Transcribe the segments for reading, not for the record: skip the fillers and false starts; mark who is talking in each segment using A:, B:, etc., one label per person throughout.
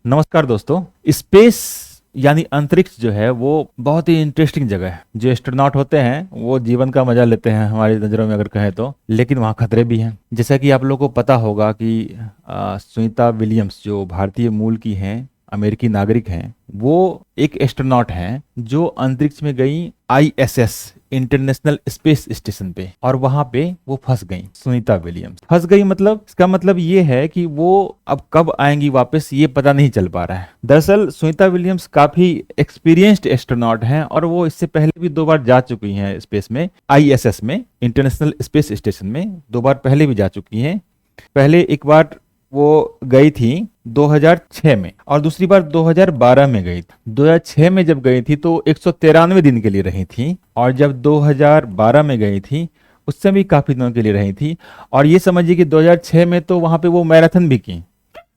A: नमस्कार दोस्तों। स्पेस यानी अंतरिक्ष जो है वो बहुत ही इंटरेस्टिंग जगह है। जो एस्ट्रोनॉट होते हैं वो जीवन का मजा लेते हैं हमारी नज़रों में अगर कहें तो, लेकिन वहाँ खतरे भी हैं। जैसा कि आप लोगों को पता होगा कि सुनीता विलियम्स जो भारतीय मूल की हैं, अमेरिकी नागरिक हैं, वो एक एस्ट्रोनॉट हैं जो अंतरिक्ष में गई आईएसएस इंटरनेशनल स्पेस स्टेशन पे, और वहां पे वो फंस गई। सुनीता विलियम्स फंस गई, मतलब इसका मतलब ये है कि वो अब कब आएंगी वापस ये पता नहीं चल पा रहा है। दरअसल सुनीता विलियम्स काफी एक्सपीरियंस्ड एस्ट्रोनॉट हैं और वो इससे पहले भी 2 बार जा चुकी हैं स्पेस में, आईएसएस में, इंटरनेशनल स्पेस स्टेशन में 2 बार पहले भी जा चुकी हैं। पहले एक बार वो गई थी 2006 में और दूसरी बार 2012 में गई थी। 2006 में जब गई थी तो 193 दिन के लिए रही थी, और जब 2012 में गई थी उससे भी काफी दिनों के लिए रही थी। और ये समझिए कि 2006 में तो वहां पे वो मैराथन भी की,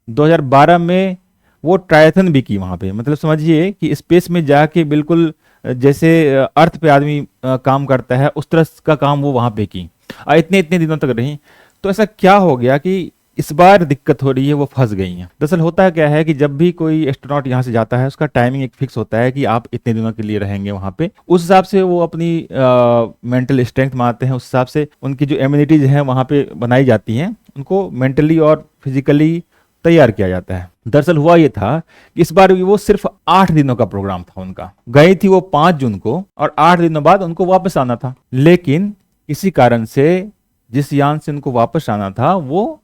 A: 2012 में वो ट्रायथन भी की वहां पे। मतलब समझिए कि स्पेस में जाके बिल्कुल जैसे अर्थ पे आदमी काम करता है उस तरह का काम वो वहां पे की, और इतने इतने दिनों तक रही। तो ऐसा क्या हो गया कि इस बार दिक्कत हो रही है, वो फंस गई हैं। दरअसल होता क्या है कि जब भी कोई एस्ट्रोनॉट यहाँ से जाता है उसका टाइमिंग एक फिक्स होता है कि आप इतने दिनों के लिए रहेंगे वहाँ पे। उस हिसाब से वो अपनी मेंटल स्ट्रेंथ मानते हैं, उस हिसाब से उनकी जो इम्यूनिटीज हैं वहाँ पे बनाई जाती हैं, उनको मेंटली और फिजिकली तैयार किया जाता है। दरअसल हुआ ये था कि इस बार भी वो सिर्फ 8 दिनों का प्रोग्राम था उनका। गई थी वो 5 जून को और 8 दिनों बाद उनको वापस आना था, लेकिन किसी कारण से जिस यान से उनको वापस आना था वो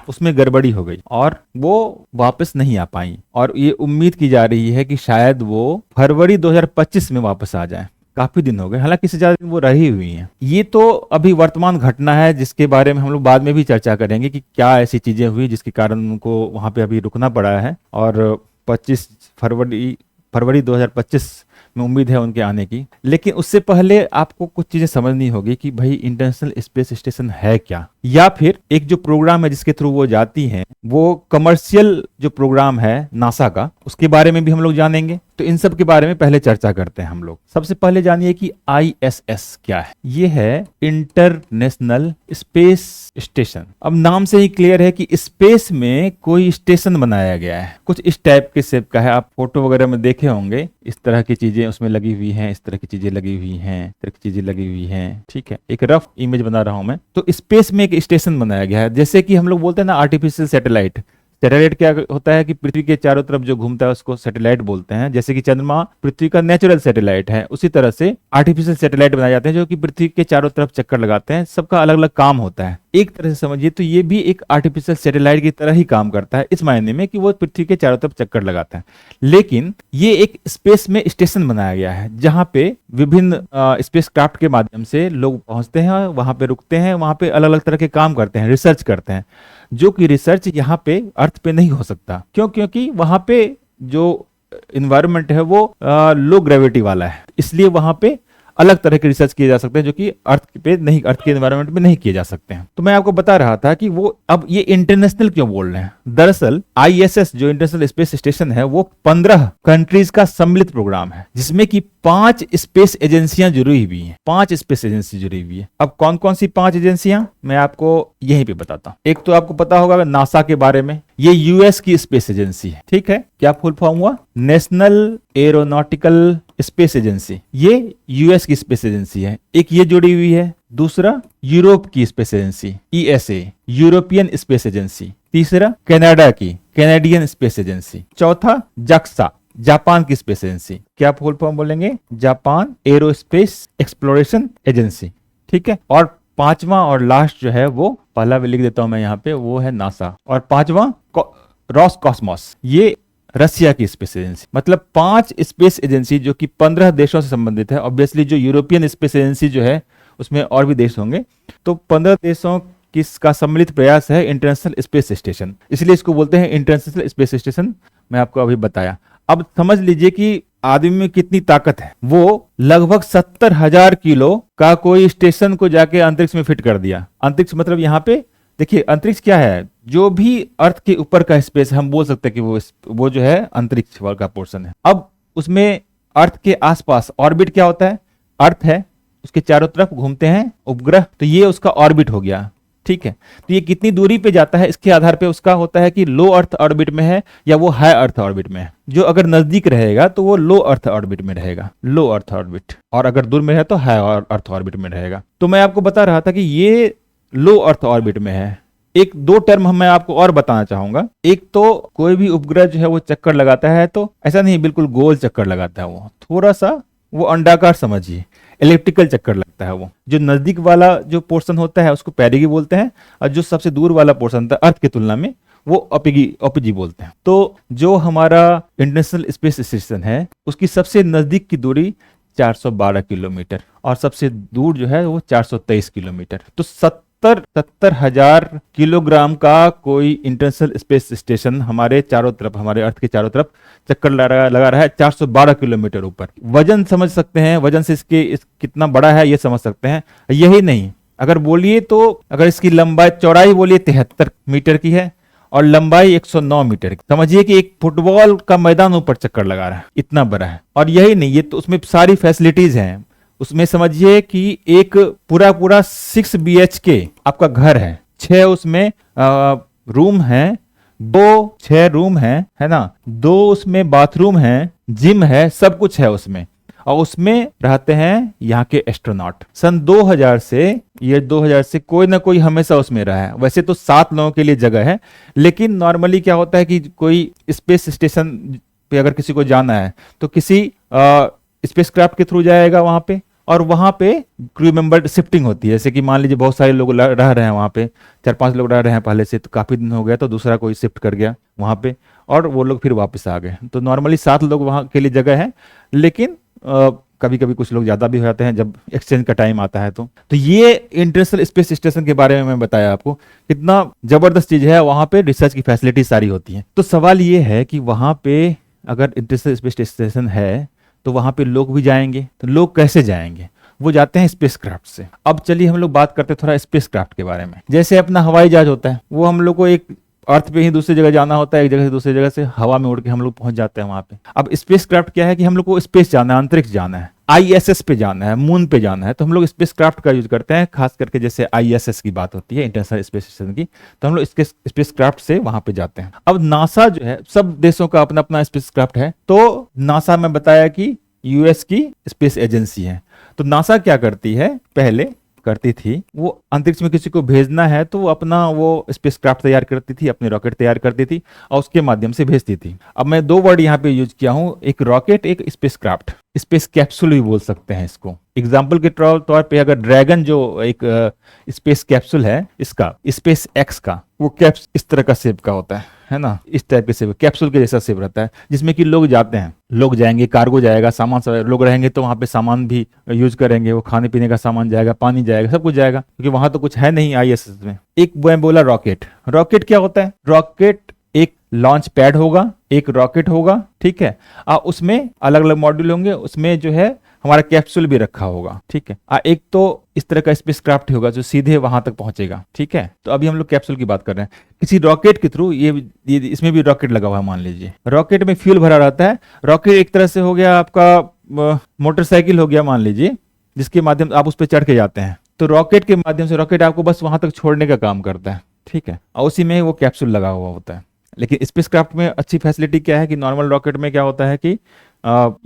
A: उसमें गड़बड़ी हो गई और वो वापस नहीं आ पाई। और ये उम्मीद की जा रही है कि शायद वो फरवरी 2025 में वापस आ जाए। काफी दिन हो गए, हालांकि इससे ज्यादा दिन वो रही हुई हैं। ये तो अभी वर्तमान घटना है जिसके बारे में हम लोग बाद में भी चर्चा करेंगे कि क्या ऐसी चीजें हुई जिसके कारण उनको वहां पे अभी रुकना पड़ा है। और 25 फरवरी 2025 में उम्मीद है उनके आने की। लेकिन उससे पहले आपको कुछ चीजें समझनी होगी कि भाई इंटरनेशनल स्पेस स्टेशन है क्या, या फिर एक जो प्रोग्राम है जिसके थ्रू वो जाती हैं वो कमर्शियल जो प्रोग्राम है नासा का, उसके बारे में भी हम लोग जानेंगे। तो इन सब के बारे में पहले चर्चा करते हैं हम लोग। सबसे पहले जानिए कि आईएसएस क्या है। ये है इंटरनेशनल स्पेस स्टेशन। अब नाम से ही क्लियर है कि स्पेस में कोई स्टेशन बनाया गया है, कुछ इस टाइप के शेप का है। आप फोटो वगैरह में देखे होंगे, इस तरह की चीजें उसमें लगी हुई हैं, इस तरह की चीजें लगी हुई हैं, इस तरह की चीजें लगी हुई हैं। ठीक है, एक रफ इमेज बना रहा हूं मैं। तो स्पेस में एक स्टेशन बनाया गया है, जैसे कि हम लोग बोलते हैं ना आर्टिफिशियल सैटेलाइट। सैटेलाइट क्या होता है कि पृथ्वी के चारों तरफ जो घूमता है उसको सैटेलाइट बोलते हैं। जैसे कि चंद्रमा पृथ्वी का नेचुरल सैटेलाइट है, उसी तरह से आर्टिफिशियल सैटेलाइट बनाए जाते हैं जो कि पृथ्वी के चारों तरफ चक्कर लगाते हैं। सबका अलग अलग काम होता है। एक तरह से समझिए तो ये भी एक आर्टिफिशियल सैटेलाइट की तरह ही काम करता है, इस मायने में कि वो पृथ्वी के चारों तरफ चक्कर लगाता है। लेकिन ये एक स्पेस में स्टेशन बनाया गया है जहां पे विभिन्न स्पेस क्राफ्ट के माध्यम से लोग पहुंचते हैं, वहां पे रुकते हैं, वहां पे अलग अलग तरह के काम करते हैं, रिसर्च करते हैं, जो कि रिसर्च यहाँ पे अर्थ पे नहीं हो सकता। क्यों? क्योंकि वहां पे जो इन्वायरमेंट है वो लो ग्रेविटी वाला है, इसलिए वहां पे अलग तरह के रिसर्च किए जा सकते हैं जो कि अर्थ पे नहीं, अर्थ के एनवायरनमेंट में नहीं किए जा सकते हैं। तो मैं आपको बता रहा था कि वो अब ये इंटरनेशनल क्यों बोल रहे हैं। दरअसल आईएसएस जो इंटरनेशनल स्पेस स्टेशन है वो 15 कंट्रीज का सम्मिलित प्रोग्राम है, जिसमें कि 5 स्पेस एजेंसियां जुड़ी हुई हैं। 5 स्पेस एजेंसी जुड़ी हुई है। अब कौन कौन सी 5 एजेंसियां मैं आपको यहीं पे बताता हूं। एक तो आपको पता होगा नासा के बारे में, ये यूएस की स्पेस एजेंसी है। ठीक है, क्या फुल फॉर्म हुआ? National aeronautical space agency. ये यूएस की स्पेस एजेंसी है। एक ये जुड़ी हुई है। दूसरा यूरोप की space agency ESA, European space agency. तीसरा कनाडा की कैनेडियन स्पेस एजेंसी। चौथा जक्सा, जापान की स्पेस एजेंसी। क्या फुल फॉर्म बोलेंगे? Japan aerospace exploration agency. ठीक है, और 5वां और लास्ट जो है वो पहला भी लिख देता हूं मैं यहाँ पे, वो है नासा। और 5वां रॉसकॉस्मोस, ये रसिया की स्पेस एजेंसी। मतलब 5 स्पेस एजेंसी जो कि 15 देशों से संबंधित है। ऑब्वियसली जो यूरोपियन स्पेस एजेंसी जो है उसमें और भी देश होंगे, तो 15 देशों किसका सम्मिलित प्रयास है इंटरनेशनल स्पेस स्टेशन, इसलिए इसको बोलते हैं इंटरनेशनल स्पेस स्टेशन। मैं आपको अभी बताया। अब समझ लीजिए कि आदमी में कितनी ताकत है। वो लगभग 70,000 किलो का कोई स्टेशन को जाके अंतरिक्ष में फिट कर दिया। अंतरिक्ष मतलब यहाँ पे देखिए, अंतरिक्ष क्या है? जो भी अर्थ के ऊपर का स्पेस हम बोल सकते हैं कि वो जो है अंतरिक्ष का पोर्शन है। अब उसमें अर्थ के आसपास ऑर्बिट क्या होता है? अर्थ है, उसके चारों तरफ घूमते हैं उपग्रह, तो ये उसका ऑर्बिट हो गया। ठीक है। तो ये कितनी दूरी पे जाता है इसके आधार पे उसका होता है कि लो अर्थ ऑर्बिट में है या वो हाई अर्थ ऑर्बिट में है। जो अगर नजदीक रहेगा तो वो लो अर्थ ऑर्बिट में रहेगा, लो अर्थ ऑर्बिट, और अगर दूर में है तो हाई अर्थ ऑर्बिट में रहेगा। तो मैं आपको बता रहा था कि ये लो अर्थ ऑर्बिट में है। एक दो टर्म मैं आपको और बताना चाहूंगा। एक तो कोई भी उपग्रह जो है वो चक्कर लगाता है तो ऐसा नहीं बिल्कुल गोल चक्कर लगाता है, वो थोड़ा सा वो अंडाकार समझिए, इलिप्टिकल चक्कर लगता है। वो जो नजदीक वाला जो पोर्शन होता है उसको पेरिगी बोलते हैं, और जो सबसे दूर वाला पोर्शन होता है अर्थ की तुलना में वो अपिजी बोलते हैं। तो जो हमारा इंटरनेशनल स्पेस स्टेशन है उसकी सबसे नजदीक की दूरी 412 किलोमीटर और सबसे दूर जो है वो 423 किलोमीटर। तो 70,000 किलोग्राम का कोई इंटरनेशनल स्पेस स्टेशन हमारे चारों तरफ, हमारे अर्थ के चारों तरफ चक्कर लगा रहा है 412 किलोमीटर ऊपर। वजन समझ सकते हैं, वजन से कितना बड़ा है ये समझ सकते हैं। यही नहीं, अगर बोलिए तो अगर इसकी लंबाई चौड़ाई बोलिए 73 मीटर की है और लंबाई 109 मीटर की, समझिए कि एक फुटबॉल का मैदान ऊपर चक्कर लगा रहा है, इतना बड़ा है। और यही नहीं, ये तो उसमें सारी फैसिलिटीज हैं। उसमें समझिए कि एक पूरा 6 BHK आपका घर है, 6 उसमें रूम है, 6 रूम है ना, 2 उसमें बाथरूम है, जिम है, सब कुछ है उसमें। और उसमें रहते हैं यहाँ के एस्ट्रोनॉट। सन 2000 से कोई ना कोई हमेशा उसमें रहा है। वैसे तो 7 लोगों के लिए जगह है, लेकिन नॉर्मली क्या होता है कि कोई स्पेस स्टेशन पे अगर किसी को जाना है तो किसी स्पेसक्राफ्ट के थ्रू जाएगा वहां पे, और वहां पे क्रू मेंबर शिफ्टिंग होती है। जैसे कि मान लीजिए बहुत सारे लोग रह रहे हैं वहां पे, 4-5 लोग रह रहे हैं पहले से, तो काफी दिन हो गया तो दूसरा कोई शिफ्ट कर गया वहां पे और वो लोग फिर वापस आ गए। तो नॉर्मली 7 लोग वहां के लिए जगह है, लेकिन कभी कभी कुछ लोग ज्यादा भी हो जाते हैं जब एक्सचेंज का टाइम आता है। तो ये इंटरनेशनल स्पेस स्टेशन के बारे में मैं बताया आपको, कितना जबरदस्त चीज है। वहां पे रिसर्च की फैसिलिटी सारी होती है। तो सवाल ये है कि वहां पे अगर इंटरनेशनल स्पेस स्टेशन है तो वहां पे लोग भी जाएंगे, तो लोग कैसे जाएंगे? वो जाते हैं स्पेसक्राफ्ट से। अब चलिए हम लोग बात करते हैं थोड़ा स्पेसक्राफ्ट के बारे में। जैसे अपना हवाई जहाज होता है, वो हम लोग को एक अर्थ पे ही दूसरी जगह जाना होता है, एक जगह से दूसरी जगह से हवा में उड़ के हम लोग पहुंच जाते हैं वहां पे। अब स्पेसक्राफ्ट क्या है कि हम लोग को स्पेस जाना है, अंतरिक्ष जाना है, ISS पे जाना है, मून पे जाना है, तो हम लोग स्पेसक्राफ्ट का यूज करते हैं। खास करके जैसे ISS की बात होती है, इंटरनेशनल स्पेस स्टेशन की, तो हम लोग इसके स्पेसक्राफ्ट से वहां पे जाते हैं। अब नासा जो है, सब देशों का अपना अपना स्पेसक्राफ्ट है। तो नासा में बताया कि US की स्पेस एजेंसी है। तो नासा क्या करती है, पहले करती थी, वो अंतरिक्ष में किसी को भेजना है तो वो अपना वो स्पेसक्राफ्ट तैयार करती थी, अपने रॉकेट तैयार करती थी और उसके माध्यम से भेजती थी। अब मैं 2 वर्ड यहाँ पे यूज किया हूं, एक रॉकेट, एक स्पेसक्राफ्ट। स्पेस कैप्सूल भी बोल सकते हैं इसको। एग्जाम्पल के तौर पे अगर ड्रैगन जो एक स्पेस कैप्सूल है, इसका स्पेस एक्स का, वो कैप्स इस तरह का शेप का होता है ना, इस टाइप के शेप, कैप्सूल के जैसा शेप रहता है, जिसमें कि लोग जाते हैं, लोग जाएंगे, कार्गो जाएगा, सामान सब, लोग रहेंगे तो वहां पे सामान भी यूज करेंगे, वो खाने पीने का सामान जाएगा, पानी जाएगा, सब कुछ जाएगा, क्योंकि वहां तो कुछ है नहीं ISS में। एक मैं बोला रॉकेट। रॉकेट क्या होता है? रॉकेट एक लॉन्च पैड होगा, एक रॉकेट होगा, ठीक है, उसमें अलग अलग मॉड्यूल होंगे, उसमें जो है हमारा कैप्सूल भी रखा होगा, ठीक है। एक तो इस तरह का स्पेसक्राफ्ट होगा जो सीधे वहां तक पहुंचेगा, ठीक है। तो अभी हम लोग कैप्सूल की बात कर रहे हैं। किसी रॉकेट के थ्रू, ये इसमें भी रॉकेट लगा हुआ है, मान लीजिए रॉकेट में फ्यूल भरा रहता है। रॉकेट एक तरह से हो गया आपका मोटरसाइकिल हो गया मान लीजिए, जिसके माध्यम से आप उस पर चढ़ के जाते हैं। तो रॉकेट के माध्यम से रॉकेट आपको बस वहां तक छोड़ने का काम करता है, ठीक है, और उसी में वो कैप्सूल लगा हुआ होता है। लेकिन स्पेसक्राफ्ट में अच्छी फैसिलिटी क्या है कि नॉर्मल रॉकेट में क्या होता है कि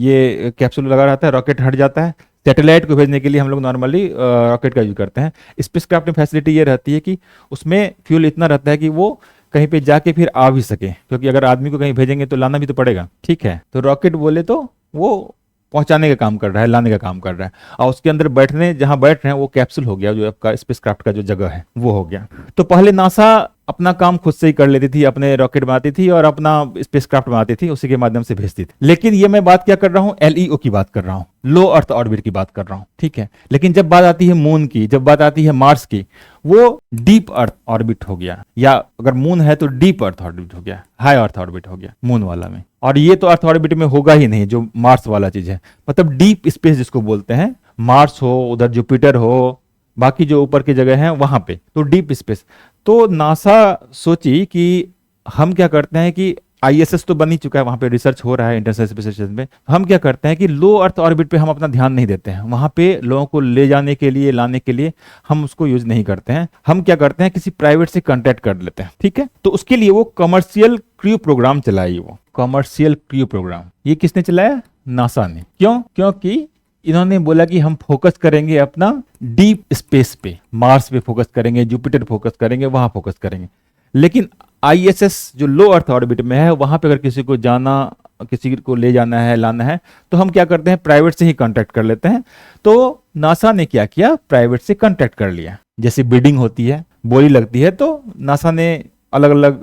A: ये कैप्सूल लगा रहता है, रॉकेट हट जाता है। सैटेलाइट को भेजने के लिए हम लोग नॉर्मली रॉकेट का यूज करते हैं। स्पेसक्राफ्ट में फैसिलिटी ये रहती है कि उसमें फ्यूल इतना रहता है कि वो कहीं पे जाके फिर आ भी सके, क्योंकि अगर आदमी को कहीं भेजेंगे तो लाना भी तो पड़ेगा, ठीक है। तो रॉकेट बोले तो वो पहुंचाने का काम कर रहा है, लाने का काम कर रहा है, और उसके अंदर बैठने, जहां बैठ रहे हैं वो कैप्सूल हो गया, जो आपका स्पेसक्राफ्ट का जो जगह है वो हो गया। तो पहले नासा अपना काम खुद से ही कर लेती थी, अपने रॉकेट बनाती थी और अपना स्पेसक्राफ्ट बनाती थी, उसी के माध्यम से भेजती थी। लेकिन ये मैं बात क्या कर रहा हूँ, LEO की बात कर रहा हूँ, लो अर्थ ऑर्बिट की बात कर रहा हूँ, ठीक है। लेकिन जब बात आती है मून की, जब बात आती है मार्स की, वो डीप अर्थ ऑर्बिट हो गया, या अगर मून है तो डीप अर्थ ऑर्बिट हो गया, हाई अर्थ ऑर्बिट हो गया मून वाला में। और ये तो अर्थ ऑर्बिट में होगा ही नहीं, जो मार्स वाला चीज है, मतलब डीप स्पेस जिसको बोलते हैं, मार्स हो, उधर जुपिटर हो, बाकी जो ऊपर की जगह है वहां पे, तो डीप स्पेस। तो नासा सोची कि हम क्या करते हैं कि आईएसएस तो बन ही चुका है, वहां पे रिसर्च हो रहा है इंटरनेशनल स्पेस स्टेशन पे। हम क्या करते हैं कि लो अर्थ ऑर्बिट पे हम अपना ध्यान नहीं देते हैं, वहां पे लोगों को ले जाने के लिए, लाने के लिए हम उसको यूज नहीं करते हैं। हम क्या करते हैं, किसी प्राइवेट से कॉन्ट्रैक्ट कर लेते हैं, ठीक है। तो उसके लिए वो कमर्शियल क्रू प्रोग्राम चलाई, वो कमर्शियल क्रू प्रोग्राम ये किसने चलाया, नासा ने। क्यों, क्योंकि इन्होंने बोला कि हम फोकस करेंगे अपना डीप स्पेस पे, मार्स पे फोकस करेंगे, जुपिटर फोकस करेंगे, वहां फोकस करेंगे। लेकिन आईएसएस जो लो अर्थ ऑर्बिट में है, वहां पे अगर किसी को जाना, किसी को ले जाना है, लाना है, तो हम क्या करते हैं, प्राइवेट से ही कांटेक्ट कर लेते हैं। तो नासा ने क्या किया, प्राइवेट से कांटेक्ट कर लिया। जैसे बिडिंग होती है, बोली लगती है, तो नासा ने अलग अलग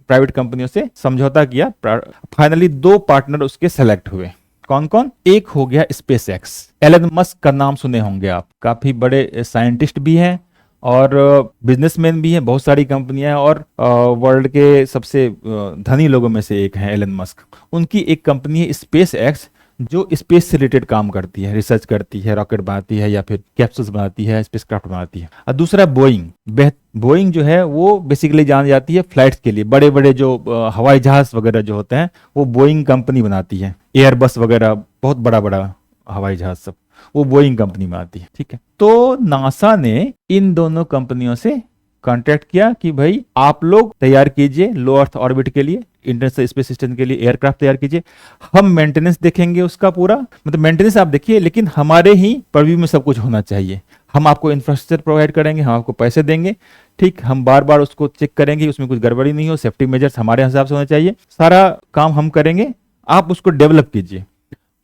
A: प्राइवेट कंपनियों से समझौता किया। फाइनली 2 पार्टनर उसके सेलेक्ट हुए। कौन कौन, एक हो गया स्पेस एक्स। एलन मस्क का नाम सुने होंगे आप, काफी बड़े साइंटिस्ट भी हैं और बिजनेसमैन भी हैं, बहुत सारी कंपनियां हैं, और वर्ल्ड के सबसे धनी लोगों में से एक हैं एलन मस्क। उनकी एक कंपनी है स्पेस एक्स, जो स्पेस से रिलेटेड काम करती है, रिसर्च करती है, रॉकेट बनाती है या फिर कैप्सूल्स बनाती है, स्पेसक्राफ्ट बनाती है। और दूसरा बोइंग। बोइंग जो है वो बेसिकली जानी जाती है फ्लाइट्स के लिए, बड़े बड़े जो हवाई जहाज वगैरह जो होते हैं वो बोइंग कंपनी बनाती है। एयरबस वगैरह, बहुत बड़ा बड़ा हवाई जहाज सब वो बोइंग कंपनी में आती है, ठीक है। तो नासा ने इन दोनों कंपनियों से कॉन्ट्रैक्ट किया कि भाई आप लोग तैयार कीजिए लो अर्थ ऑर्बिट के लिए, इंटरनेशनल स्पेस स्टेशन के लिए एयरक्राफ्ट तैयार कीजिए, हम मेंटेनेंस देखेंगे उसका पूरा, मतलब मेंटेनेंस आप देखिए, लेकिन हमारे ही परव्यू में सब कुछ होना चाहिए। हम आपको इंफ्रास्ट्रक्चर प्रोवाइड करेंगे, हम आपको पैसे देंगे, ठीक, हम बार बार उसको चेक करेंगे, उसमें कुछ गड़बड़ी नहीं हो, सेफ्टी मेजर्स हमारे हिसाब से होने चाहिए, सारा काम हम करेंगे, आप उसको डेवलप कीजिए।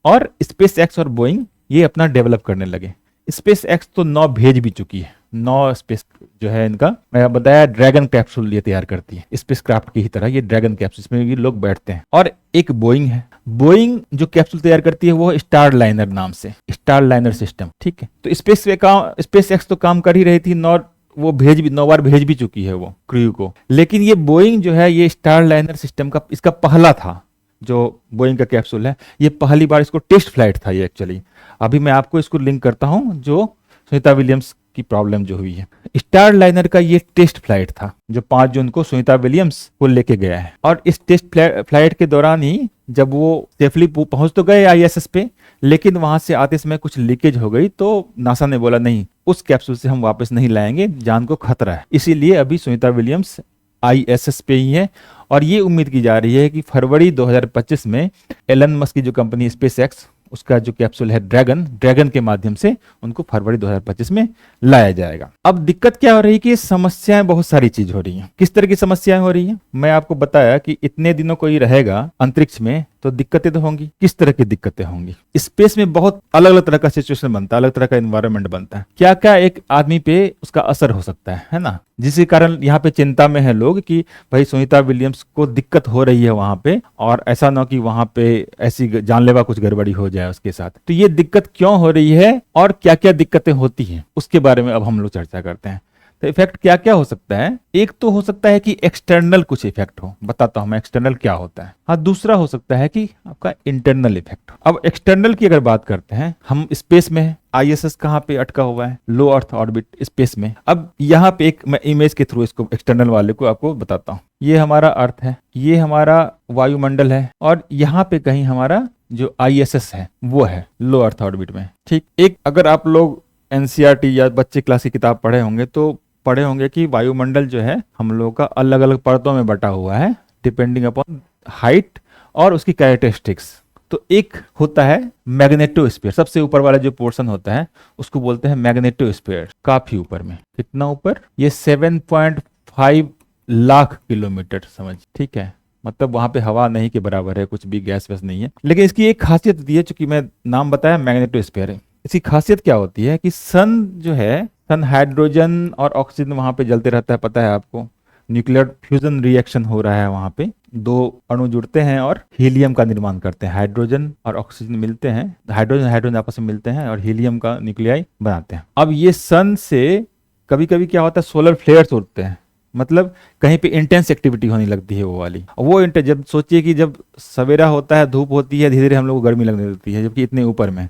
A: और स्पेस एक्स और बोइंग ये अपना डेवलप करने लगे। स्पेस एक्स तो 9 भेज भी चुकी है, 9 स्पेस जो है इनका, मैं बताया ड्रैगन कैप्सूल ये तैयार करती है, स्पेस क्राफ्ट की ही तरह ये ड्रैगन कैप्सूल, इसमें ये लोग बैठते हैं। और एक बोइंग है, बोइंग जो कैप्सूल तैयार करती है वो स्टार लाइनर नाम से, स्टार लाइनर सिस्टम, ठीक है। तो स्पेस एक्स तो काम कर ही रही थी, 9 बार भेज भी चुकी है वो क्रू को। लेकिन ये बोइंग जो है, ये स्टार लाइनर सिस्टम का इसका पहला था, जो बोइंग का कैप्सूल है, ये पहली बार इसको टेस्ट फ्लाइट था ये एक्चुअली। अभी मैं आपको इसको लिंक करता हूं, जो सुनीता विलियम्स की प्रॉब्लम जो हुई है। स्टार लाइनर का ये टेस्ट फ्लाइट था जो 5 जून को सुनीता विलियम्स को लेके गया है। और इस टेस्ट फ्लाइट के दौरान ही जब वो सेफली पहुंच तो गए आईएसएस पे, लेकिन वहां से आते समय कुछ लीकेज हो गई, तो नासा ने बोला नहीं, उस कैप्सूल से हम वापस नहीं लाएंगे, जान को खतरा है। इसीलिए अभी सुनीता विलियम्स आईएसएस पे ही है। और ये उम्मीद की जा रही है कि फरवरी 2025 में एलन मस्क की जो कंपनी स्पेस एक्स, उसका जो कैप्सूल है ड्रैगन के माध्यम से उनको फरवरी 2025 में लाया जाएगा। अब दिक्कत क्या हो रही है कि समस्याएं बहुत सारी चीज हो रही हैं। किस तरह की समस्याएं हो रही हैं, मैं आपको बताया कि इतने दिनों कोई रहेगा अंतरिक्ष में तो दिक्कतें तो होंगी। किस तरह की दिक्कतें होंगी, स्पेस में बहुत अलग अलग तरह का सिचुएशन बनता है, अलग तरह का एनवायरनमेंट बनता है। क्या क्या एक आदमी पे उसका असर हो सकता है ना, जिसके कारण यहाँ पे चिंता में है लोग कि भाई सुनीता विलियम्स को दिक्कत हो रही है वहां पे, और ऐसा ना कि वहां पे ऐसी जानलेवा कुछ गड़बड़ी हो जाए उसके साथ। तो ये दिक्कत क्यों हो रही है और क्या क्या दिक्कतें होती हैं, उसके बारे में अब हम लोग चर्चा करते हैं। तो इफेक्ट क्या क्या हो सकता है, एक तो हो सकता है कि एक्सटर्नल कुछ इफेक्ट हो, बताता हूं मैं एक्सटर्नल क्या होता है। हाँ, दूसरा हो सकता है कि आपका इंटरनल इफेक्ट। अब एक्सटर्नल की अगर बात करते हैं, हम स्पेस में है, आईएसएस कहाँ पे अटका हुआ है, लो अर्थ ऑर्बिट स्पेस में। अब यहाँ पे एक मैं इमेज के थ्रू इसको एक्सटर्नल वाले को आपको बताता हूँ। ये हमारा अर्थ है, ये हमारा वायुमंडल है, और यहाँ पे कहीं हमारा जो आईएसएस है वो है लो अर्थ ऑर्बिट में, ठीक। एक अगर आप लोग एनसीईआरटी या बच्चे क्लास की किताब पढ़े होंगे तो पढ़े होंगे कि वायुमंडल जो है हम लोगों का अलग अलग परतों में बटा हुआ है, डिपेंडिंग अपॉन हाइट और उसकी कैरेक्टरिस्टिक्स। तो एक होता है मैग्नेटोस्फीयर, सबसे ऊपर वाला जो पोर्शन होता है उसको बोलते हैं मैग्नेटोस्फीयर, काफी ऊपर में। कितना ऊपर, ये 7.5 लाख किलोमीटर समझ, ठीक है। मतलब वहां पे हवा नहीं के बराबर है, कुछ भी गैस वैस नहीं है। लेकिन इसकी एक खासियत दी है, चूंकि मैं नाम बताया मैग्नेटोस्फीयर है। इसकी खासियत क्या होती है कि सन जो है, सन हाइड्रोजन और ऑक्सीजन वहां पे जलते रहता है, पता है आपको। न्यूक्लियर फ्यूजन रिएक्शन हो रहा है वहां पे, 2 अणु जुड़ते हैं और हीलियम का निर्माण करते हैं। हाइड्रोजन और ऑक्सीजन मिलते हैं, हाइड्रोजन आपस में मिलते हैं और हीलियम का न्यूक्लियाई बनाते हैं। अब ये सन से कभी कभी क्या होता है, सोलर फ्लेयर्स उठते हैं, मतलब कहीं पे इंटेंस एक्टिविटी होने लगती है वो वाली। वो जब सोचिए कि जब सवेरा होता है, धूप होती है, धीरे धीरे हम लोग को गर्मी लगने लगती है, जबकि इतने ऊपर में।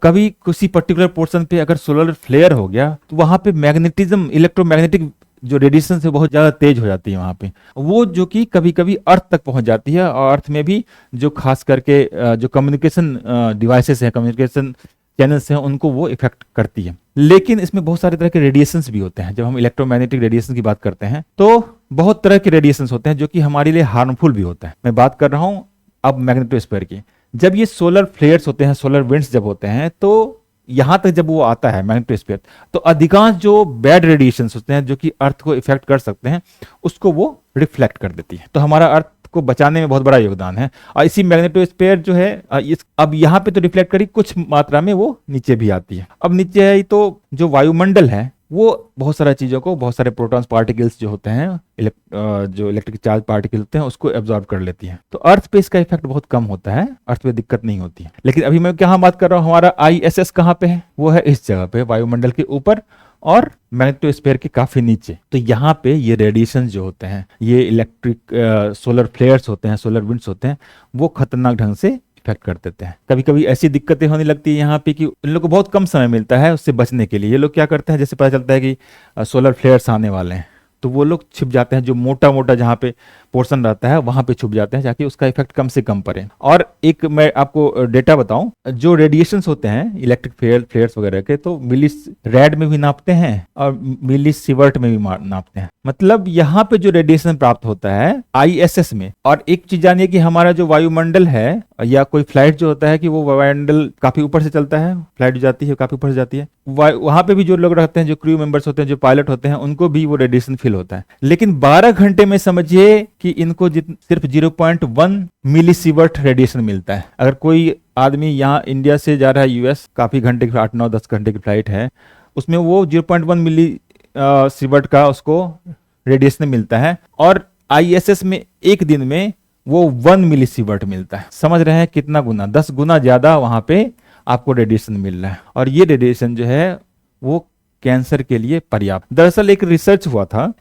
A: कभी किसी पर्टिकुलर पोर्शन पे अगर सोलर फ्लेयर हो गया तो वहां पे मैग्नेटिज्म, इलेक्ट्रोमैग्नेटिक जो रेडिएशन से बहुत ज़्यादा तेज हो जाती है वहाँ पे, वो जो कि कभी कभी अर्थ तक पहुँच जाती है, और अर्थ में भी जो खास करके जो कम्युनिकेशन डिवाइसेस हैं, कम्युनिकेशन चैनल्स हैं, उनको वो इफेक्ट करती है। लेकिन इसमें बहुत सारे तरह के रेडिएशंस भी होते हैं। जब हम इलेक्ट्रोमैग्नेटिक रेडिएशन की बात करते हैं तो बहुत तरह के रेडिएशंस होते हैं जो कि हमारे लिए हार्मफुल भी होता है। मैं बात कर रहा हूँ अब मैग्नेटोस्फीयर की। जब ये सोलर फ्लेयर्स होते हैं, सोलर विंड्स जब होते हैं, तो यहाँ तक जब वो आता है मैग्नेटोस्फीयर, तो अधिकांश जो बैड रेडिएशंस होते हैं जो कि अर्थ को इफेक्ट कर सकते हैं, उसको वो रिफ्लेक्ट कर देती है। तो हमारा अर्थ को बचाने में बहुत बड़ा योगदान है। और इसी मैग्नेटोस्फीयर जो है अब यहाँ पे तो रिफ्लेक्ट करी, कुछ मात्रा में वो नीचे भी आती है। अब नीचे है तो जो वायुमंडल है वो बहुत सारा चीज़ों को, बहुत सारे प्रोटॉन्स पार्टिकल्स जो होते हैं, जो इलेक्ट्रिक चार्ज पार्टिकल होते हैं, उसको एब्जॉर्ब कर लेती है। तो अर्थ पे इसका इफेक्ट बहुत कम होता है, अर्थ पे दिक्कत नहीं होती है। लेकिन अभी मैं क्या बात कर रहा हूँ, हमारा ISS कहाँ पे है? वो है इस जगह पे, वायुमंडल के ऊपर और मैग्नेटोस्फीयर के काफी नीचे। तो यहाँ पे ये रेडिएशन जो होते हैं, ये इलेक्ट्रिक सोलर फ्लेयर्स होते हैं, सोलर विंड्स होते हैं, वो खतरनाक ढंग से इफेक्ट कर देते हैं। कभी कभी ऐसी दिक्कतें होने लगती है यहाँ पे कि इन लोग को बहुत कम समय मिलता है उससे बचने के लिए। ये लोग क्या करते हैं, जैसे पता चलता है कि सोलर फ्लेयर्स आने वाले हैं, तो वो लोग छिप जाते हैं, जो मोटा मोटा जहाँ पे पोर्शन रहता है वहां पे छुप जाते हैं, ताकि उसका इफेक्ट कम से कम पड़े। और एक मैं आपको डेटा बताऊं, जो रेडिएशंस होते हैं इलेक्ट्रिक फ्लेयर्स वगैरह के, तो मिली रैड में भी नापते हैं और मिली सीवर्ट में भी नापते हैं। मतलब यहाँ पे जो रेडिएशन प्राप्त होता है ISS में। और एक चीज जानिए कि हमारा जो वायुमंडल है, या कोई फ्लाइट जो होता है कि वो वायुमंडल काफी ऊपर से चलता है, फ्लाइट जो जाती है काफी ऊपर से जाती है, वहां पे भी जो लोग रहते हैं, जो क्रू मेंबर्स होते हैं, जो पायलट होते हैं, उनको भी वो रेडिएशन फील होता है। लेकिन 12 घंटे में समझिए कि इनको सिर्फ 0.1 मिलीसीवर्ट रेडिएशन मिलता है। अगर कोई आदमी यहाँ इंडिया से जा रहा है US, काफी घंटे की 8, 9, 10 घंटे की फ्लाइट है, उसमें वो 0.1 मिली सीवर्ट का उसको रेडिएशन मिलता है। और ISS में एक दिन में वो 1 मिलीसीवर्ट मिलता है। समझ रहे हैं कितना गुना? 10 गुना ज्यादा वहां पे आपको रेडिएशन मिल रहा है। और ये रेडिएशन जो है वो कैंसर के लिए पर्याप्त। दरअसल एक रिसर्च हुआ था,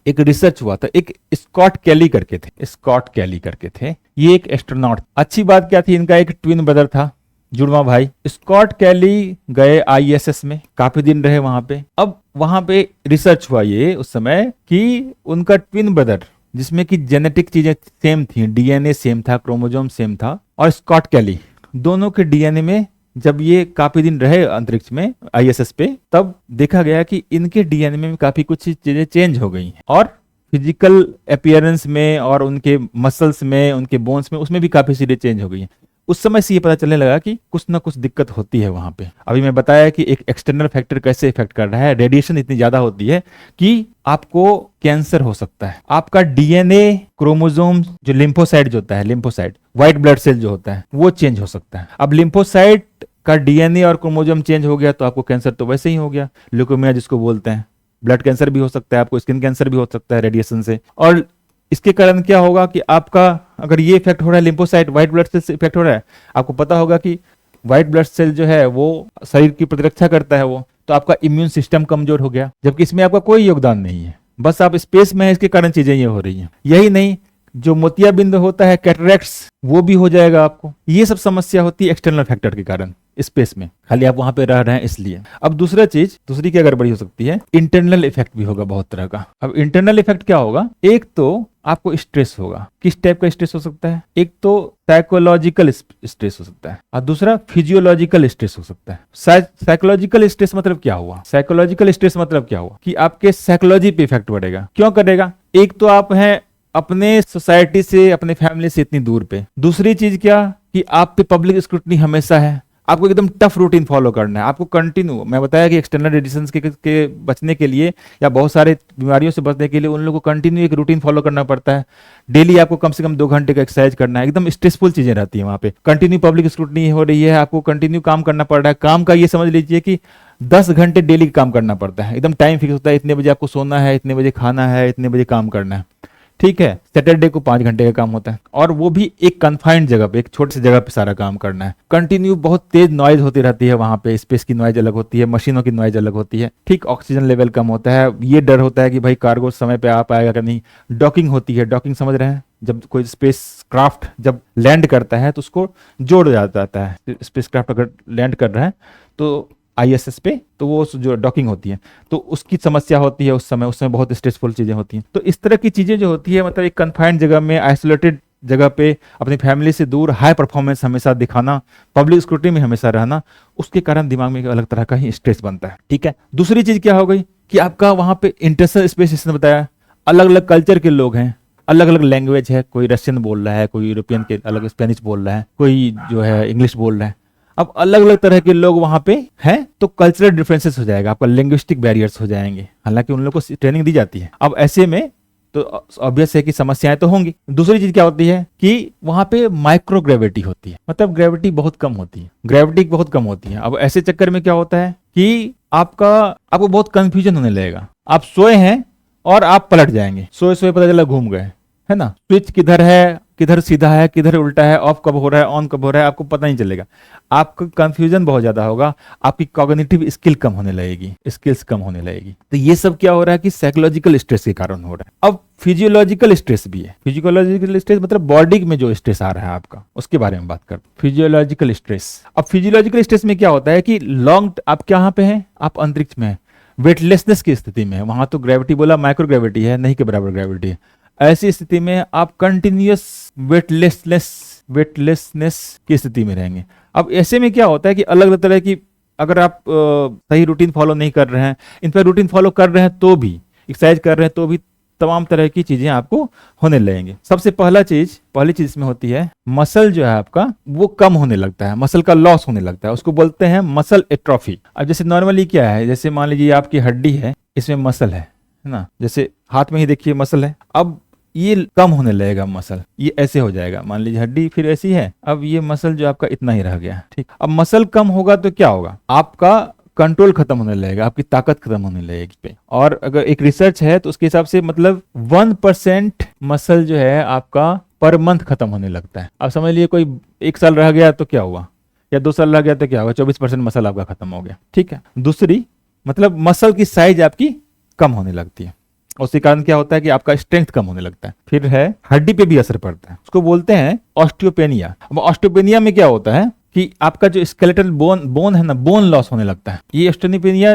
A: एक स्कॉट कैली करके थे, ये एक एस्ट्रोनॉट। अच्छी बात क्या थी, इनका एक ट्विन ब्रदर था, जुड़वा भाई। स्कॉट कैली गए ISS में, काफी दिन रहे वहां पे। अब वहां पे रिसर्च हुआ ये उस समय कि उनका ट्विन ब्रदर, जिसमें कि जेनेटिक चीजें सेम थी, DNA सेम था, क्रोमोजोम सेम था, और स्कॉट कैली, दोनों के DNA में जब ये काफी दिन रहे अंतरिक्ष में ISS पे, तब देखा गया कि इनके DNA में काफी कुछ चीजें चेंज हो गई हैं। और फिजिकल अपीयरेंस में और उनके मसल्स में, उनके बोन्स में, उसमें भी काफी चीजें चेंज हो गई हैं। उस समय से ये पता चलने लगा कि कुछ ना कुछ दिक्कत होती है वहां पे। अभी मैं बताया कि एक एक्सटर्नल फैक्टर कैसे इफेक्ट कर रहा है। रेडिएशन इतनी ज्यादा होती है कि आपको कैंसर हो सकता है। आपका DNA, क्रोमोसोम, जो लिम्फोसाइट जो होता है, लिम्फोसाइट व्हाइट ब्लड सेल जो होता है, वो चेंज हो सकता है। अब लिम्फोसाइट का DNA और क्रोमोसोम चेंज हो गया तो आपको कैंसर तो वैसे ही हो गया, ल्यूकेमिया जिसको बोलते हैं। ब्लड कैंसर भी हो सकता है, आपको स्किन कैंसर भी हो सकता है रेडिएशन से। और इसके कारण क्या होगा कि आपका, अगर ये इफेक्ट हो रहा है, लिम्फोसाइट व्हाइट ब्लड सेल से इफेक्ट हो रहा है, आपको पता होगा कि व्हाइट ब्लड सेल जो है वो शरीर की प्रतिरक्षा करता है, वो तो आपका इम्यून सिस्टम कमजोर हो गया, जबकि इसमें आपका कोई योगदान नहीं है, बस आप स्पेस में है, इसके कारण चीजें ये हो रही हैं। यही नहीं, जो मोतियाबिंद होता है, कैटरेक्ट्स, वो भी हो जाएगा आपको। ये सब समस्या होती है एक्सटर्नल फैक्टर के कारण स्पेस में, खाली आप वहां पे रह रहे हैं इसलिए। अब दूसरी क्या गड़बड़ी हो सकती है, इंटरनल इफेक्ट भी होगा बहुत तरह का। अब इंटरनल इफेक्ट क्या होगा, एक तो आपको स्ट्रेस होगा। किस टाइप का स्ट्रेस हो सकता है? एक तो साइकोलॉजिकल स्ट्रेस हो सकता है, और दूसरा फिजियोलॉजिकल स्ट्रेस हो सकता है। साइकोलॉजिकल स्ट्रेस मतलब क्या हुआ? साइकोलॉजिकल स्ट्रेस मतलब क्या हुआ कि आपके साइकोलॉजी पे इफेक्ट पड़ेगा। क्यों करेगा? एक तो आप हैं अपने सोसाइटी से, अपने फैमिली से इतनी दूर पे। दूसरी चीज क्या कि आप पे पब्लिक स्क्रूटनी हमेशा है, आपको एकदम टफ रूटीन फॉलो करना है, आपको कंटिन्यू। मैं बताया कि एक्सटर्नल रेडिएशन के बचने के लिए या बहुत सारे बीमारियों से बचने के लिए उन लोगों को कंटिन्यू एक रूटीन फॉलो करना पड़ता है। डेली आपको कम से कम 2 घंटे का एक्सरसाइज करना है, एकदम स्ट्रेसफुल चीजें रहती है वहाँ पे। कंटिन्यू पब्लिक स्क्रूटनी हो रही है, आपको कंटिन्यू काम करना पड़ रहा है। काम का ये समझ लीजिए कि 10 घंटे डेली काम करना पड़ता है, एकदम टाइम फिक्स होता है, इतने बजे आपको सोना है, इतने बजे खाना है, इतने बजे काम करना है, ठीक है। सैटरडे को 5 घंटे का काम होता है, और वो भी एक कन्फाइंड जगह पे, एक छोटी सी जगह पे सारा काम करना है। कंटिन्यू बहुत तेज नॉइज होती रहती है वहां पे, स्पेस की नॉइज अलग होती है, मशीनों की नॉइज अलग होती है, ठीक। ऑक्सीजन लेवल कम होता है, ये डर होता है कि भाई कार्गो समय पे आ पाएगा कि नहीं। डॉकिंग होती है, डॉकिंग समझ रहे हैं, जब कोई स्पेस क्राफ्ट जब लैंड करता है तो उसको जोड़ जाता है। स्पेस क्राफ्ट अगर लैंड कर रहा है तो ISS पे, तो वो जो डॉकिंग होती है तो उसकी समस्या होती है, उस समय बहुत स्ट्रेसफुल चीज़ें होती हैं। तो इस तरह की चीज़ें जो होती है, मतलब एक कन्फाइंड जगह में, आइसोलेटेड जगह पे, अपनी फैमिली से दूर, हाई परफॉर्मेंस हमेशा दिखाना, पब्लिक स्क्रूटनी में हमेशा रहना, उसके कारण दिमाग में एक अलग तरह का ही स्ट्रेस बनता है। ठीक है, दूसरी चीज़ क्या हो गई कि आपका वहाँ पे इंटरनेशनल स्पेस, जिसने बताया अलग अलग कल्चर के लोग हैं, अलग अलग लैंग्वेज है, कोई रशियन बोल रहा है, कोई यूरोपियन के अलग स्पेनिश बोल रहा है, कोई जो है इंग्लिश बोल रहा है। अब अलग अलग तरह के लोग वहां पे हैं, तो कल्चरल डिफरेंसेस हो जाएगा, आपका लिंग्विस्टिक बैरियर्स हो जाएंगे, हालांकि उन लोगों को ट्रेनिंग दी जाती है। अब ऐसे में तो ऑब्वियस है कि समस्याएं तो होंगी। दूसरी चीज क्या होती है कि वहां पे माइक्रो ग्रेविटी होती है, मतलब ग्रेविटी बहुत कम होती है, ग्रेविटी बहुत कम होती है। अब ऐसे चक्कर में क्या होता है कि आपको बहुत कंफ्यूजन होने लगेगा। आप सोए हैं और आप पलट जाएंगे, सोए सोए पता चला घूम गए, है ना, स्विच किधर है, किधर सीधा है, किधर उल्टा है, ऑफ कब हो रहा है, ऑन कब हो रहा है, आपको पता नहीं चलेगा। आपका कंफ्यूजन बहुत ज्यादा होगा, आपकी कॉग्निटिव स्किल कम होने लगेगी, स्किल्स कम होने लगेगी। तो ये सब क्या हो रहा है कि साइकोलॉजिकल स्ट्रेस के कारण हो रहा है। अब फिजियोलॉजिकल स्ट्रेस भी है। फिजियोलॉजिकल स्ट्रेस मतलब बॉडी में जो स्ट्रेस आ रहा है आपका, उसके बारे में बात करते हैं। फिजियोलॉजिकल स्ट्रेस, अब फिजियोलॉजिकल स्ट्रेस में क्या होता है कि लॉन्ग, आप कहाँ पे हैं, आप अंतरिक्ष में हैं, वेटलेसनेस की स्थिति में है। वहां तो ग्रेविटी बोला माइक्रो ग्रेविटी है, नहीं के बराबर ग्रेविटी है। ऐसी स्थिति में आप कंटिन्यूअस वेटलेसनेस की स्थिति में रहेंगे। अब ऐसे में क्या होता है कि अलग अलग तरह की, अगर आप सही रूटीन फॉलो नहीं कर रहे हैं, इन पर रूटीन फॉलो कर रहे हैं तो भी, एक्सरसाइज कर रहे हैं तो भी, तमाम तरह की चीजें आपको होने लगेंगे। सबसे पहली चीज इसमें होती है, मसल जो है आपका वो कम होने लगता है, मसल का लॉस होने लगता है, उसको बोलते हैं मसल एट्रोफी। अब जैसे नॉर्मली क्या है, जैसे मान लीजिए आपकी हड्डी है, इसमें मसल है ना, जैसे हाथ में ही देखिए मसल है। अब ये कम होने लगेगा मसल, ये ऐसे हो जाएगा, मान लीजिए हड्डी फिर ऐसी है, अब ये मसल जो आपका इतना ही रह गया, ठीक। अब मसल कम होगा तो क्या होगा, आपका कंट्रोल खत्म होने लगेगा, आपकी ताकत खत्म होने लगेगी पे। और अगर एक रिसर्च है तो उसके हिसाब से मतलब 1% मसल जो है आपका पर मंथ खत्म होने लगता है। अब समझ लिए कोई 1 साल रह गया तो क्या हुआ, या 2 साल रह गया तो क्या हुआ, 24% मसल आपका खत्म हो गया, ठीक है। दूसरी मतलब मसल की साइज आपकी कम होने लगती है, उसके कारण क्या होता है कि आपका स्ट्रेंथ कम होने लगता है। फिर है हड्डी पे भी असर पड़ता है, उसको बोलते हैं ऑस्टियोपेनिया। अब ऑस्टियोपेनिया में क्या होता है कि आपका जो स्केलेटल बोन है ना, बोन लॉस होने लगता है। ये ऑस्टियोपेनिया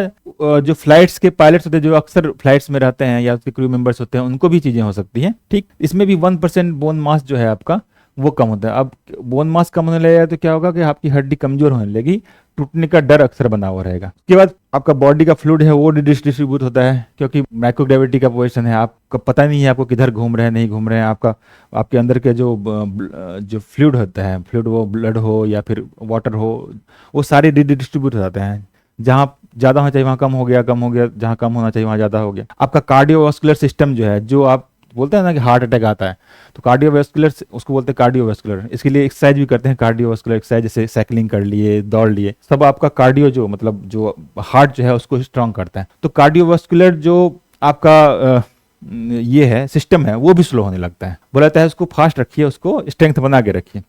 A: जो फ्लाइट्स के पायलट्स होते हैं, जो अक्सर फ्लाइट्स में रहते हैं, या उसके क्रू मेंबर्स होते हैं, उनको भी चीजें हो सकती हैं, ठीक। इसमें भी 1% बोन मास जो है आपका वो कम होता है। अब बोन मास कम होने लगेगा तो क्या होगा कि आपकी हड्डी कमजोर होने लगेगी, टूटने का डर अक्सर बना हुआ रहेगा। उसके बाद आपका बॉडी का फ्लूइड है वो डिस्ट्रीब्यूट होता है, क्योंकि माइक्रोग्रेविटी का पोजीशन है, आपको पता नहीं है आपको किधर घूम रहे हैं, नहीं घूम रहे हैं। आपके अंदर के जो फ्लूइड होता है, फ्लूइड वो ब्लड हो या फिर वाटर हो, वो सारे डिस्ट्रीब्यूट हो जाते हैं। जहाँ ज्यादा होना चाहिए वहाँ कम हो गया, जहाँ कम होना चाहिए वहाँ ज्यादा हो गया। आपका कार्डियोवास्कुलर सिस्टम जो है, जो आप बोलते हैं ना कि हार्ट अटैक आता है, तो कार्डियोवास्कुलर, उसको बोलते हैं कार्डियोवास्कुलर। इसके लिए एक्सरसाइज भी करते हैं, कार्डियोवास्कुलर एक्सरसाइज, जैसे साइकिलिंग कर लिए, दौड़ लिए, सब आपका कार्डियो जो मतलब जो हार्ट जो है उसको स्ट्रांग करता है। तो कार्डियोवास्कुलर जो आपका ये है सिस्टम है, वो भी स्लो होने लगता है। बोला जाता है उसको फास्ट रखिए, उसको स्ट्रेंथ बना के रखिए।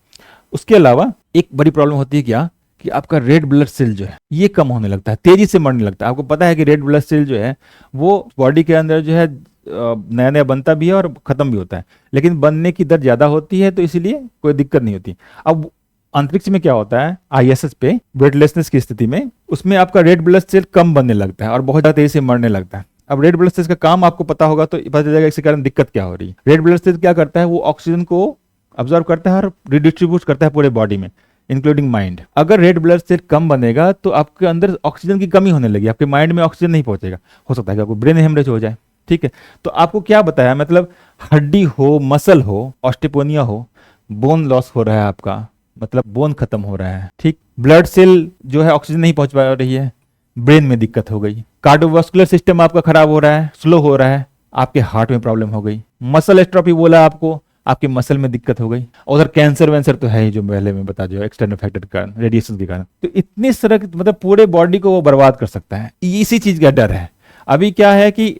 A: उसके अलावा एक बड़ी प्रॉब्लम होती है क्या कि आपका रेड ब्लड सेल जो है ये कम होने लगता है, तेजी से मरने लगता है। आपको पता है कि रेड ब्लड सेल जो है वो बॉडी के अंदर जो है नया नया बनता भी है और खत्म भी होता है, लेकिन बनने की दर ज्यादा होती है, तो इसीलिए कोई दिक्कत नहीं होती। अब अंतरिक्ष में क्या होता है, ISS पे वेटलेसनेस की स्थिति में, उसमें आपका रेड ब्लड सेल कम बनने लगता है और बहुत ज्यादा तेजी से मरने लगता है। अब रेड ब्लड सेल का काम आपको पता होगा तो पता चलेगा इसके कारण दिक्कत क्या हो रही है। रेड ब्लड सेल क्या करता है, वो ऑक्सीजन को ऑब्जर्व करता है और रिडिस्ट्रीब्यूट करता है पूरे बॉडी में, इंक्लूडिंग माइंड। अगर रेड ब्लड सेल कम बनेगा तो आपके अंदर ऑक्सीजन की कमी होने लगी, आपके माइंड में ऑक्सीजन नहीं पहुंचेगा, हो सकता है कि आपको ब्रेन हेमरेज हो जाए, ठीक है। तो आपको क्या बताया, मतलब हड्डी हो, मसल हो, ऑस्टियोपेनिया हो, बोन लॉस हो रहा है आपका, मतलब बोन खत्म हो रहा है, ठीक। ब्लड सेल जो है ऑक्सीजन नहीं पहुंच पा रही है, ब्रेन में दिक्कत हो गई। कार्डियोवास्कुलर सिस्टम आपका खराब हो रहा है, स्लो हो रहा है, आपके हार्ट में प्रॉब्लम हो गई। मसल एस्ट्रोफी बोला आपको, आपके मसल में दिक्कत हो गई। उधर कैंसर वैंसर तो है ही, जो पहले में बता दिया, एक्सटर्नल फैक्टर के कारण, रेडिएशन के कारण। तो इतनी तरह मतलब पूरे बॉडी को वो बर्बाद कर सकता है, इसी चीज का डर है। अभी क्या है कि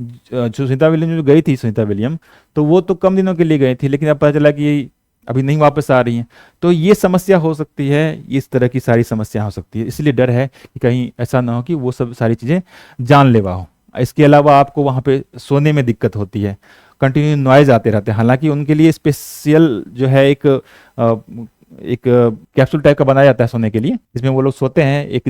A: जो सुनीता विलियम जो गई थी, सुनीता विलियम, तो वो तो कम दिनों के लिए गई थी, लेकिन अब पता चला कि अभी नहीं वापस आ रही हैं। तो ये समस्या हो सकती है, इस तरह की सारी समस्या हो सकती है, इसलिए डर है कि कहीं ऐसा ना हो कि वो सब सारी चीज़ें जानलेवा हो। इसके अलावा आपको वहाँ पे सोने में दिक्कत होती है, कंटिन्यू नॉइज आते रहते हैं। हालांकि उनके लिए स्पेशल जो है एक एक कैप्सूल टाइप का बनाया जाता है सोने के लिए, जिसमें वो लोग सोते हैं। एक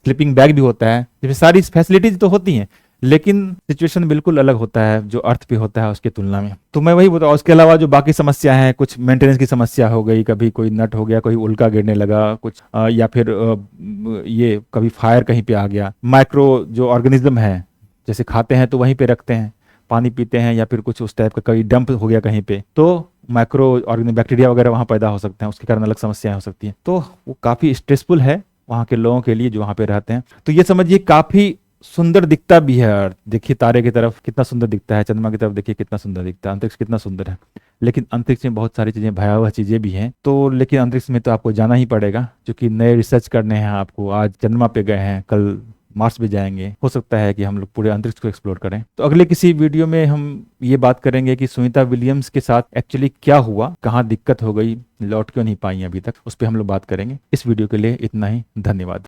A: स्लीपिंग बैग भी होता है, जिसमें सारी फैसिलिटीज तो होती हैं, लेकिन सिचुएशन बिल्कुल अलग होता है जो अर्थ पे होता है उसके तुलना में। तो मैं वही बताऊँ, उसके अलावा जो बाकी समस्या है, कुछ मेंटेनेंस की समस्या हो गई, कभी कोई नट हो गया, कोई उल्का गिरने लगा कुछ, या फिर ये कभी फायर कहीं पे आ गया। माइक्रो जो ऑर्गेनिज्म है, जैसे खाते हैं तो वहीं पे रखते हैं, पानी पीते हैं या फिर कुछ उस टाइप का कहीं डंप हो गया कहीं पे, तो माइक्रो ऑर्गेनिक बैक्टीरिया वगैरह वहाँ पैदा हो सकते हैं, उसके कारण अलग समस्याएं हो सकती हैं। तो वो काफ़ी स्ट्रेसफुल है वहाँ के लोगों के लिए जो वहाँ पे रहते हैं। तो ये समझिए काफ़ी सुंदर दिखता भी है अर्थ। देखिए तारे की तरफ कितना सुंदर दिखता है, चंद्रमा की तरफ देखिए कितना सुंदर दिखता है, अंतरिक्ष कितना सुंदर है। लेकिन अंतरिक्ष में बहुत सारी चीज़ें, भयावह चीज़ें भी हैं। तो लेकिन अंतरिक्ष में तो आपको जाना ही पड़ेगा, क्योंकि नए रिसर्च करने हैं आपको। आज चंद्रमा पे गए हैं, कल मार्स पे जाएंगे, हो सकता है कि हम लोग पूरे अंतरिक्ष को एक्सप्लोर करें। तो अगले किसी वीडियो में हम ये बात करेंगे कि सुनीता विलियम्स के साथ एक्चुअली क्या हुआ, कहाँ दिक्कत हो गई, लौट क्यों नहीं पाई अभी तक, उस पर हम लोग बात करेंगे। इस वीडियो के लिए इतना ही, धन्यवाद।